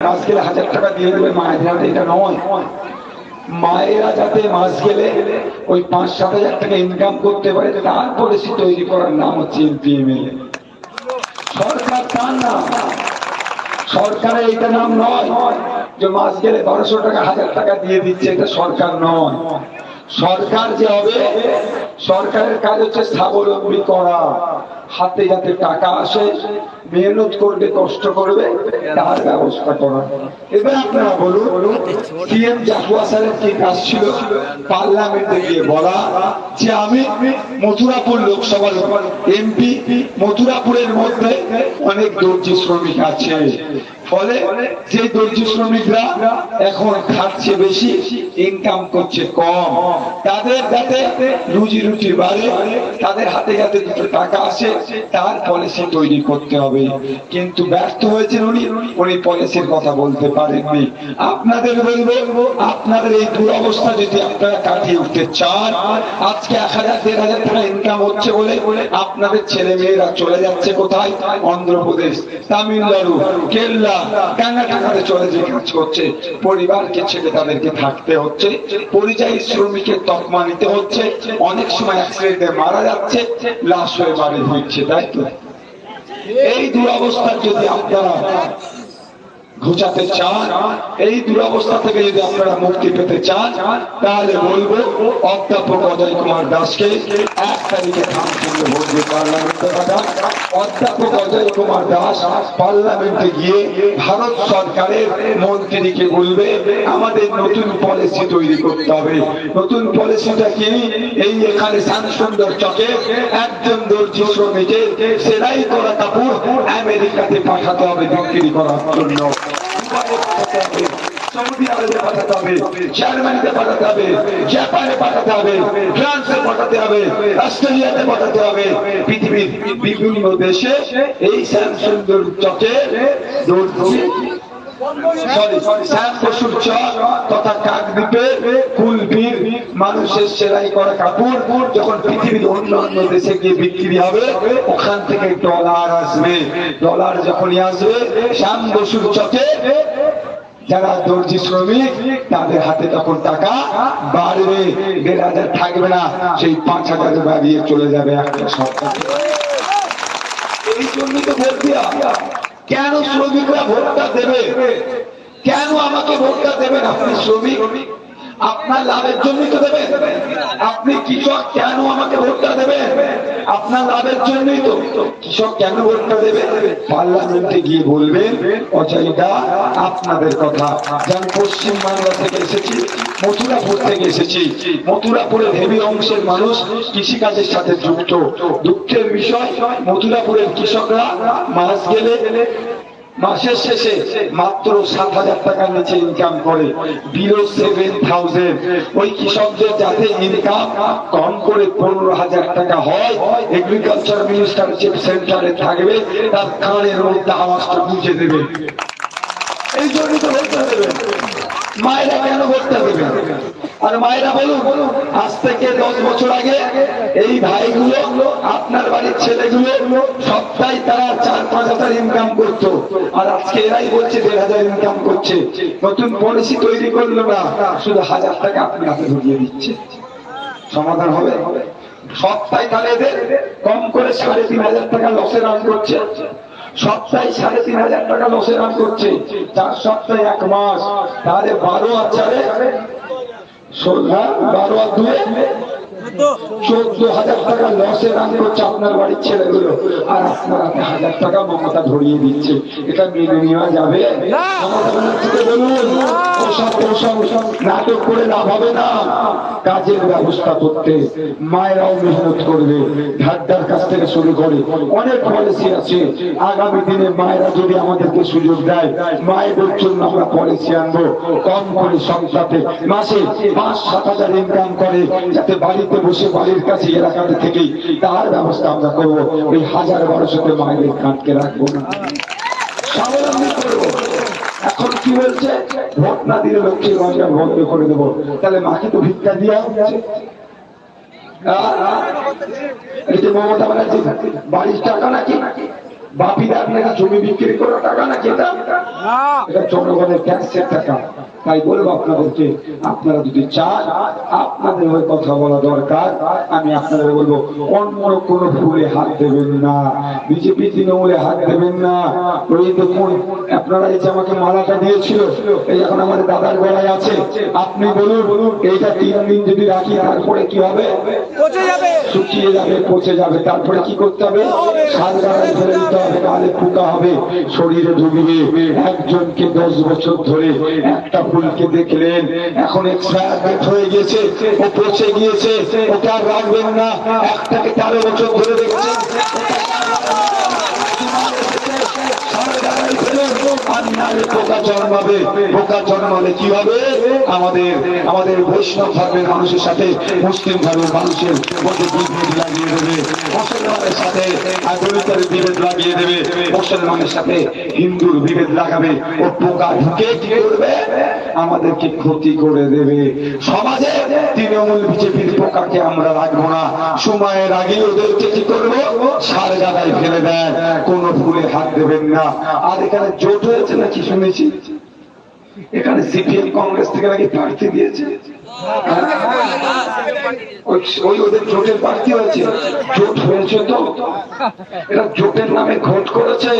মাস গেলে 1000 টাকা দিয়ে দেবে মায়ের হাতে, এটা নয়। মায়েরা যাতে মাস গেলে ওই 5-7 হাজার টাকা ইনকাম করতে পারে তার পলিসি তৈরি করার নাম হচ্ছে এমপিএমএলএ। সরকার তার নাম, সরকারের এটা নাম নয় যে মাস গেলে 1200 টাকা 1000 টাকা দিয়ে দিচ্ছে, এটা সরকার নয়। সরকার যে হবে, সরকারের কাজ হচ্ছে স্বাবলম্বী করা, হাতে যাতে টাকা আসে, মেহনত করবে, কষ্ট করবে, তার ব্যবস্থা করা। এবার আপনারা বলুন, সিএম জাফর স্যারের কি কাজ ছিল? পার্লামেন্টে গিয়ে বলা যে আমি মথুরাপুর লোকসভার এমপি, মথুরাপুরের মধ্যে অনেক দর্জি শ্রমিক আছে, ফলে যে দর্জি শ্রমিকরা এখন খাচ্ছে বেশি, ইনকাম করছে কম, তাদের যাতে রুজি রুটি বাড়ে, তাদের হাতে যাতে দুটো টাকা আসে, তার পলিসি তৈরি করতে হবে। কিন্তু ব্যর্থ হয়েছেন উনি পলিসির কথা বলতে পারেননি। আপনাদের বলবো, আপনাদের এই দুরবস্থা যদি আপনারা কাটিয়ে উঠতে চান, আজকে 1000-1500 টাকা ইনকাম হচ্ছে বলে আপনাদের ছেলে মেয়েরা চলে যাচ্ছে কোথায়? অন্ধ্রপ্রদেশ, তামিলনাড়ু, কেরলা, টাকাতে চলে যে কাজ করছে, পরিবারকে ছেড়ে তাদেরকে থাকতে হচ্ছে, পরিযায়ী শ্রমিকের তকমা নিতে হচ্ছে, অনেক সময় অ্যাক্সিডেন্টে মারা যাচ্ছে, লাশ হয়ে বাড়ি হচ্ছে, তাই তো? এই দুরবস্থার যদি আপনারা ঘুচাতে চান, এই দুরবস্থা থেকে যদি আপনারা মুক্তি পেতে চান, তাহলে বলবো অধ্যাপক অজয় কুমার দাসকে 1 তারিখে ধামসঙ্গে ভোট দিয়ে পার্লামেন্টে পাঠান। অধ্যাপক অজয় কুমার দাস পার্লামেন্টে গিয়ে ভারত সরকারের মন্ত্রীকে বলবে আমাদের নতুন পলিসি তৈরি করতে হবে। নতুন পলিসিটা কি? এই এখানে শ্যামসুন্দর চকে একজন দর্জি শ্রমিকের সেলাই করা কাপড় আমেরিকাতে পাঠাতে হবে বিক্রি করার জন্য, সৌদি আরবে পাঠাতে হবে, জার্মানিতে পাঠাতে হবে, জাপানে পাঠাতে হবে, ফ্রান্সে পাঠাতে হবে, অস্ট্রেলিয়াতে পাঠাতে হবে, পৃথিবীর বিভিন্ন দেশে এই শ্যামসুন্দর চকে তথা কাকদ্বীপের কুলবীর মানুষের সেলাই করা কাপড় যখন পৃথিবীর অন্যান্য দেশে গিয়ে বিক্রি হবে, ওখান থেকে ডলার আসবে। ডলার যখনই আসবে, শ্যাম বসুর চকে যারা দর্জি শ্রমিক তাদের হাতে তখন টাকা বাড়বে, 1500 থাকবে না, সেই 5000 বাড়িয়ে চলে যাবে একটা সরকার। এই জন্যই তো বলছি, কেন শ্রমিকরা ভোটটা দেবে? কেন আমাকে ভোটটা দেবেন? আপনি শ্রমিক, আপনার লাভের জন্যই তো দেবেন। আপনি কৃষক, কেন আমাকে ভোটটা দেবেন? আপনার লাভের জন্যই তো। কৃষক কেন ভোটটা দেবে? পার্লামেন্টে গিয়ে বলবেন অজয়দা আপনাদের কথা। যেমন পশ্চিম বাংলা থেকে এসেছি, মথুরাপুর থেকে এসেছি, মথুরাপুরের হেভি অংশের মানুষ কৃষিকাজের সাথে যুক্ত। দুঃখের বিষয়, মথুরাপুরের কৃষকরা মাস গেলে মাসের শেষে মাত্র 7000 টাকার নিচে ইনকাম করে, বিলো 7000। ওই কৃষকদের যাতে ইনকাম কম করে 15000 টাকা হয়, এগ্রিকালচার মিনিস্টারশিপ সেন্টারে থাকবে, তার কানের মধ্যে আওয়াজটা বুঝে দেবে। এই জন্যই তো ভোটটা দেবেন। মায়েরা কেন ভোটটা দেবেন? আর মায়েরা বলুন, আজ থেকে 10 বছর আগে এই ভাইগুলো, আপনার বাড়ির ছেলেগুলো সপ্তাহে তারা 4-5 হাজার ইনকাম করতো, আর আজকে এরাই বলছে 1500 ইনকাম করছে। নতুন পলিসি তৈরি করলো না, শুধু 1000 টাকা আপনি হাতে ঢুকিয়ে দিচ্ছে। সমাধান হবে? সপ্তাহে তাহলে এদের কম করে 3500 টাকা লসের আর্ন করছে, সপ্তাহে 3500 টাকা লসের আর্ন করছে, 4 সপ্তাহে 1 মাস, তাহলে 12 আর 4 12 আর 2 14,000 টাকা লসের আর্ন করছে আপনার বাড়ির ছেলেগুলো, আর আপনার হাতে 1000 টাকা মমতা ধরিয়ে দিচ্ছে। এটা মেনে নেওয়া যাবে? নাটক করে লাভ হবে না, কাজের ব্যবস্থা করতে মায়েরাও মেহনত করবে, ঢাড্ডার কাছ থেকে শুরু করে অনেক পলিসি আছে। আগামী দিনে মায়েরা যদি আমাদেরকে সুযোগ দেয়, মায়েদের জন্য আমরা পলিসি আনবো। কম করে সংখ্যাতে মাসে 5-7 হাজার ইনকাম করে, যাতে বাড়িতে বসে বাড়ির কাছে এলাকাতে থেকেই তার ব্যবস্থা আমরা করবো। ওই 1000-1200 মায়েদের কাটকে রাখবো না, স্বাবলম্বী করবো। এখন কি বলছে? ভোট না দিলে লক্ষ্মীর ভান্ডার বন্ধ করে দেবো। তাহলে মাকে তো ভিক্ষা দেওয়া হচ্ছে। মমতা ব্যানার্জি বাড়ির টাকা নাকি? বাপিরা আপনারা জমি বিক্রি করা টাকা নাকি এটা জনগণের ট্যাক্সের টাকা। তাই বলবো আপনাদেরকে, আপনারা যদি চান আপনাদের ওই কথা বলা দরকার, আমি আপনাদের বলবো অন্য কোনো ফুলে হাত দেবেন না, বিজেপি তৃণমূলে হাত দেবেন না। ওই দেখুন আপনারা এই যে আমাকে মালাটা দিয়েছিল, এই এখন আমাদের দাদার গলায় আছে, আপনি বলুন এইটা 3 দিন যদি রাখি তারপরে কি হবে? শুকিয়ে যাবে, পচে যাবে। তারপরে কি করতে হবে? সার গাড়ায় ফেলে দিতে হবে, নাহলে পোকা হবে, শরীরে ঢুকবে। একজনকে 10 বছর ধরে একটা ফুলকে দেখলেন এখন এক্সপায়ার ডেট হয়ে গেছে, ও পচে গিয়েছে, ওটা আর রাখবেন না। একটাকে 13 বছর ধরে দেখছেন, পোকা জন্মাবে। পোকা জন্মালে কি হবে? আমাদের বৈষ্ণব ধর্মের মানুষের সাথে মুসলিম ধর্মের মানুষের মধ্যে বিভেদ লাগিয়ে দেবে, মুসলমানের সাথে দলিতের বিভেদ লাগিয়ে দেবে, মুসলমানের সাথে হিন্দুর বিভেদ লাগাবে। ও পোকা ঢুকে কি করবে? আমাদেরকে ক্ষতি করে দেবে। সমাজে তৃণমূল বিজেপির পোকাকে আমরা রাখবো না। সময়ের আগে ওদেরকে কি করবো? সার গাদায় ফেলে দেয়। কোন ফুলে হাত দেবেন না। আর এখানে জোট হয়েছে নাকি শুনেছি, এখানে সিপিএম কংগ্রেস থেকে নাকি প্রার্থী দিয়েছে। ওই ওদের জোটের প্রার্থী হয়েছে। জোট হয়েছে তো এরা জোটের নামে ভোট করেছে।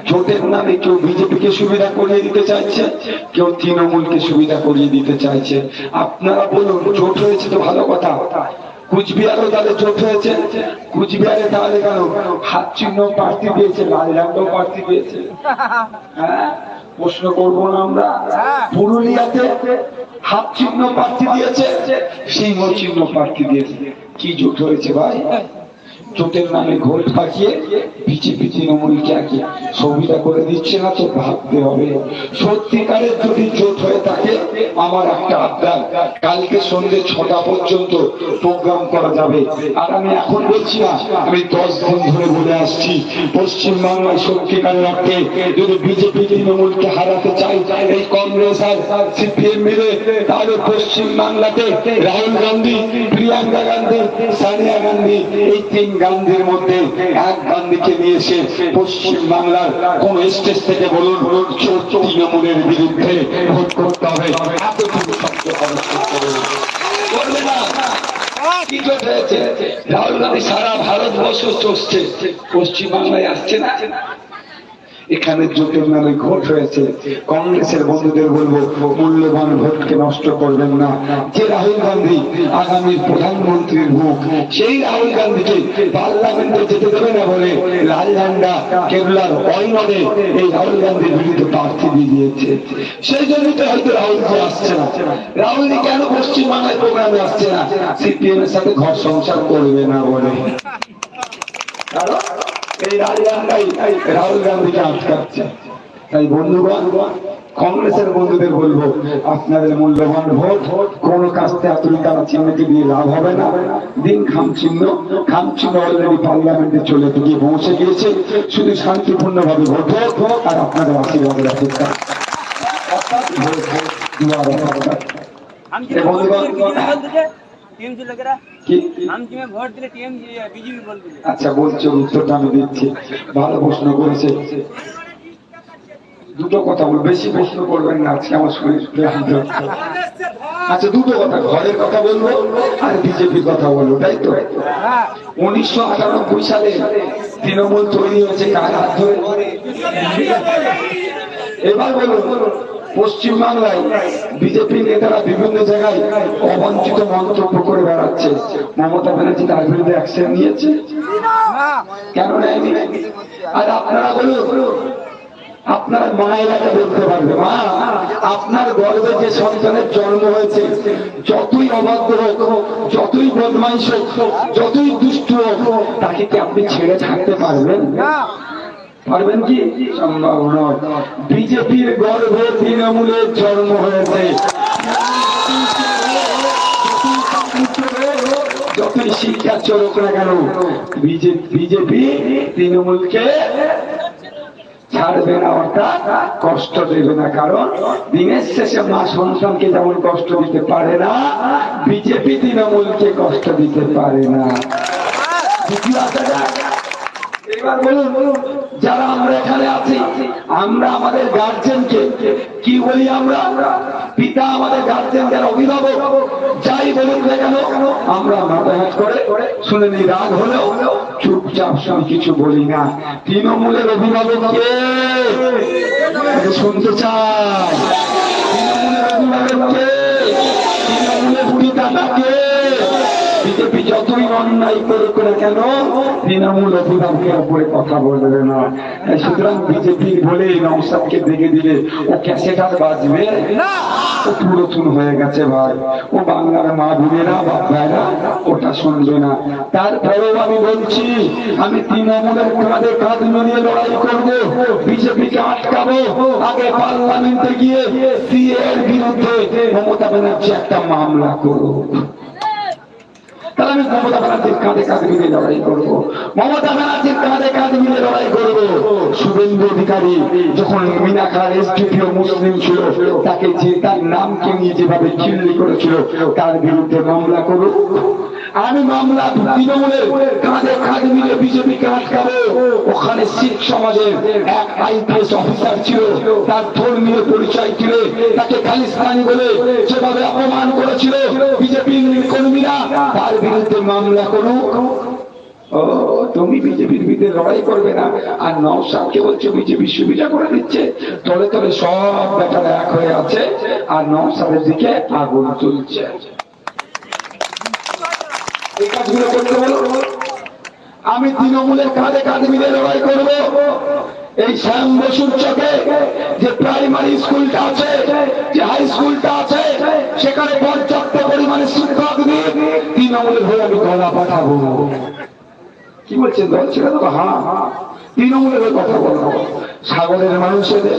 জোটের নামে কেউ বিজেপিকে সুবিধা করিয়ে দিতে চাইছে, কেউ তৃণমূলকে সুবিধা করিয়ে দিতে চাইছে। আপনারা বলুন, জোট হয়েছে তো ভালো কথা। কুচবিহারও তাহলে জোট হয়েছে। কুচবিহারে তাহলে কেন হাত চিহ্ন প্রার্থী দিয়েছে, লাল ঝান্ডাও প্রার্থী দিয়েছে। হ্যাঁ, প্রশ্ন করবো না আমরা? পুরুলিয়াতে হাত চিহ্ন প্রার্থী দিয়েছে, সিংহ চিহ্ন প্রার্থী দিয়েছে। কি জোট হয়েছে ভাই? জোটের নামে ভোট পাঠিয়ে বিজেপি তৃণমূলকে আগে সুবিধা করে দিচ্ছে না তো ভাবতে হবে। সত্যিকারের যদি জোট হয়ে থাকে, আমার একটা আবদার, কালকে সন্ধ্যে 6টা পর্যন্ত প্রোগ্রাম করা যাবে। আর আমি এখন বলছি না, আমি 10 দিন ধরে বলে আসছি, পশ্চিমবাংলায় সত্যিকারের অর্থে যদি বিজেপি তৃণমূলকে হারাতে চাই, এই কংগ্রেস আর সিপিএম মিলে, তাহলে পশ্চিমবাংলাতে রাহুল গান্ধী, প্রিয়াঙ্কা গান্ধী, সোনিয়া গান্ধী, এই 3 গান্ধীর মধ্যে এক গান্ধীকে নিয়ে এসে পশ্চিম বাংলার কোন স্টেজ থেকে বলুন তৃণমূলের বিরুদ্ধে ভোট করতে হবে। এতটুকু শব্দ করবে না। কি জোট হয়েছে? রাহুল গান্ধী সারা ভারতবর্ষ চলছে, পশ্চিম বাংলায় আসছে না। এখানে জোটের নামে ভোট হয়েছে। কংগ্রেসের বন্ধুদের বলবো, মূল্যবান ভোটকে নষ্ট করবেন না। যে রাহুল গান্ধী আগামী প্রধানমন্ত্রীর মুখ, সেই রাহুল গান্ধীকে পার্লামেন্টে যেতে দেবে না বলে লাল ঝান্ডা কেবলার অয়ননে এই রাহুল গান্ধীর বিরুদ্ধে প্রার্থী দিয়ে দিয়েছে। সেই জন্যই তো হয়তো রাহুলজি আসছে না। রাহুলজি কেন পশ্চিমবাংলায় প্রোগ্রামে আসছে না? সিপিএম এর সাথে ঘর সংসার করবে না বলে। কারণ এই রাহুল গান্ধীকে আটকাচ্ছে। তাই বন্ধুগণ, কংগ্রেসের বন্ধুদের বলবো, আপনাদের মূল্যবান ভোট কোন কাজতে তারা চিহ্নকে দিয়ে লাভ হবে না। দিন খাম চিহ্ন অলরেডি পার্লামেন্টে চলে গিয়ে পৌঁছে গিয়েছে। শুধু শান্তিপূর্ণ ভাবে ভোট হোক আর আপনাদের আশীর্বাদের অপেক্ষা। আচ্ছা বলছো, উত্তরটা আমি দিচ্ছি। ভালো প্রশ্ন করেছে। দুটো কথা বল, বেশি প্রশ্ন করবেন না, আজকে আমার শরীর। আচ্ছা দুটো কথা, ঘরের কথা বলবো আর বিজেপির কথা বলবো, তাই তো? 1998 সালে তৃণমূল তৈরি হয়েছে কার হাত ধরে? এবার বলুন, পশ্চিমবাংলায় বিজেপি নেতারা বিভিন্ন জায়গায় অবাঞ্ছিত মন্তব্য করে বেড়াচ্ছে। মমতা ব্যানার্জি তার বিরুদ্ধে অ্যাকশন নিয়েছে? কেন নেয়নি? আর আপনারা বলুন, আপনার মায়েরাকে বলতে পারবে, মা আপনার গর্ভে যে সন্তানের জন্ম হয়েছে, যতই অবাধ্য হোক, যতই বদমাইশ হোক, যতই দুষ্ট হোক, তাকে কি আপনি ছেড়ে থাকতে পারবেন? পারবেন কি? সম্ভব নয়। বিজেপির গর্ভে তৃণমূলের জন্ম হয়েছে। যতই শিক্ষা চলুক না কেন, বিজেপি তৃণমূলকে ছাড়বে না, অর্থাৎ কষ্ট দেবে না। কারণ দিনের শেষে মা সন্তানকে যেমন কষ্ট দিতে পারে না, বিজেপি তৃণমূলকে কষ্ট দিতে পারে না। দ্বিতীয় এবার বলুন, যারা আমরা এখানে আছি, আমরা আমাদের গার্জেনকে কি বলি? আমরা পিতা, আমাদের গার্জেন যারা অভিভাবক, যাই বলুন না কেন, আমরা মাথা হাত করে শুনে নি, রাগ হলেও চুপচাপ সব কিছু বলি না। তৃণমূলের অভিভাবককে শুনতে চাই, তৃণমূলের অভিভাবককে, তৃণমূলের পিতাটাকে। বিজেপি যতই অন্যায় করুক না কেন, তৃণমূল অভিভাবকের উপরে কথা বলবে না। সুতরাং বিজেপি বলে নওশাদকে দেখে দিলে ও ক্যাসেট আর বাজবে না, ও পুরাতন হয়ে গেছে ভাই। ও বাংলার মা বোনেরা, বাপ ভাইরা ওটা শুনবে না। তারপরেও আমি বলছি, আমি তৃণমূলের কাঁধে কাঁধ মিলিয়ে লড়াই করবো, বিজেপিকে আটকাবো। আগে পার্লামেন্টে গিয়ে সিএ এর বিরুদ্ধে মমতা ব্যানার্জি একটা মামলা করুক, তাহলে আমি মমতা ব্যানার্জির কাঁধে কাঁধ মিলে লড়াই করবো, মমতা ব্যানার্জির কাঁধে কাঁধ মিলে লড়াই করবো। শুভেন্দু অধিকারী যখন মিনাখার এসডিপিও মুসলিম ছিল, তাকে যে তার নামকে নিয়ে যেভাবে চিল্লি করেছিল, তার বিরুদ্ধে মামলা করুক। আমি মামলা তৃণমূলের কাঁধে কাঁধ মিলে বিজেপিকে আটকাবো। ওখানে শিখ সমাজের এক আইপিএস অফিসার ছিল, তার ধর্মীয় পরিচয় ছিল, তাকে খালিস্তানি বলে যেভাবে অপমান করেছিল বিজেপির কর্মীরা, তার বিরুদ্ধে মামলা করুক। ও, তুমি বিজেপির বিরুদ্ধে লড়াই করবে না, আর নওশাদকে বলছে বিজেপি সুবিধা করে দিচ্ছে। তলে তলে সব ব্যাপারে এক হয়ে আছে, আর নওশাদের দিকে আগুন তুলছে। এই কাজগুলো করতে বলো। আমি তৃণমূলের কাঁধে কাঁধ মিলে লড়াই করব। এই শ্যাম বসুর চকে যে প্রাইমারি স্কুলটা আছে, যে হাই স্কুলটা আছে, সেখানে পর্যাপ্ত পরিমাণে শিক্ষক দিয়ে তৃণমূলের হয়ে আমি গলা পাঠাবো। কি বলছেন, দল ছেড়ে দেবো? হ্যাঁ, তৃণমূলের কথা বলবো। সাগরের মানুষেদের